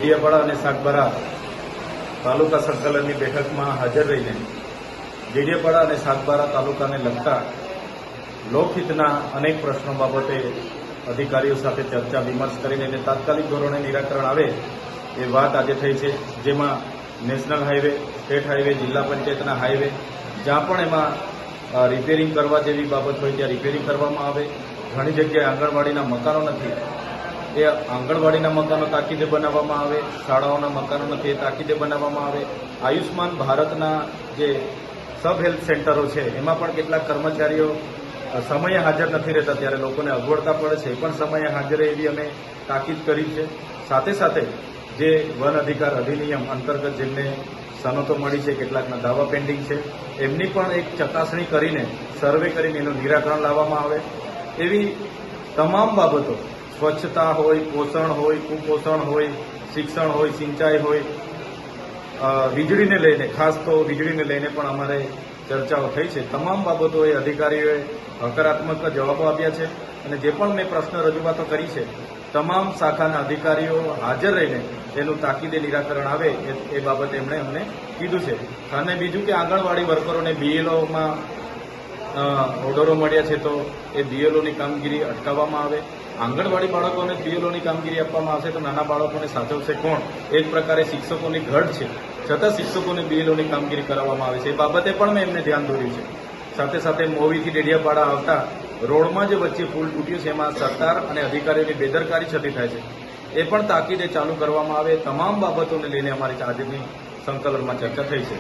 ડેડિયાપાડા અને સાગબારા તાલુકા સંકલનની બેઠકમાં હાજર રહીને ડેડિયાપાડા અને સાગબારા તાલુકાને લગતા લોકહિતના અનેક પ્રશ્નો બાબતે અધિકારીઓ સાથે ચર્ચા વિમર્શ કરીને એને તાત્કાલિક ધોરણે નિરાકરણ આવે એ વાત આજે થઈ છે, જેમાં નેશનલ હાઈવે, સ્ટેટ હાઈવે, જિલ્લા પંચાયતના હાઈવે જ્યાં પણ એમાં રિપેરિંગ કરવા જેવી બાબત હોય ત્યાં રિપેરિંગ કરવામાં આવે. ઘણી જગ્યાએ આંગણવાડીના મકાનો નથી, એ આંગણવાડીના મકાનો તાકીદે બનાવવામાં આવે. શાળાઓના મકાનો નથી, એ તાકીદે બનાવવામાં આવે. આયુષ્માન ભારતના જે સબ હેલ્થ સેન્ટરો છે એમાં પણ કેટલાક કર્મચારીઓ સમયે હાજર નથી રહેતા, ત્યારે લોકોને અગવડતા પડે છે, એ પણ સમયે હાજર એવી અમે તાકીદ કરી છે. સાથે સાથે જે વન અધિકાર અધિનિયમ અંતર્ગત જેમને સનતો મળી છે, કેટલાકના દાવા પેન્ડિંગ છે, એમની પણ એક ચકાસણી કરીને સર્વે કરીને એનું નિરાકરણ લાવવામાં આવે. એવી તમામ બાબતો સ્વચ્છતા હોય, પોષણ હોય, કુપોષણ હોય, શિક્ષણ હોય, સિંચાઈ હોય, વીજળીને લઈને, ખાસ તો વીજળીને લઈને પણ અમારે ચર્ચાઓ થઈ છે. તમામ બાબતોએ અધિકારીઓએ હકારાત્મક જવાબો આપ્યા છે અને જે પણ મેં પ્રશ્ન રજૂઆતો કરી છે તમામ શાખાના અધિકારીઓ હાજર રહીને એનું તાકીદે નિરાકરણ આવે એ બાબતે એમણે અમને કીધું છે. અને બીજું કે આંગણવાડી વર્કરોને બીએલઓમાં ઓર્ડરો મળ્યા છે તો એ બીએલઓની કામગીરી અટકાવવામાં આવે. આંગણવાડી બાળકોને બીએલઓની કામગીરી આપવામાં આવશે તો નાના બાળકોને સાચવશે કોણ? એ જ પ્રકારે શિક્ષકોની ઘટ છે, છતાં શિક્ષકોને બીએલઓની કામગીરી કરાવવામાં આવે છે. એ બાબતે પણ મેં એમને ધ્યાન દોર્યું છે. સાથે સાથે મોવીથી ડેડિયાપાડા આવતા રોડમાં જે વચ્ચે પુલ તૂટ્યું છે એમાં સરકાર અને અધિકારીઓની બેદરકારી છતી થાય છે, એ પણ તાકીદે ચાલુ કરવામાં આવે. તમામ બાબતોને લઈને અમારી આજની સંકલનમાં ચર્ચા થઈ છે.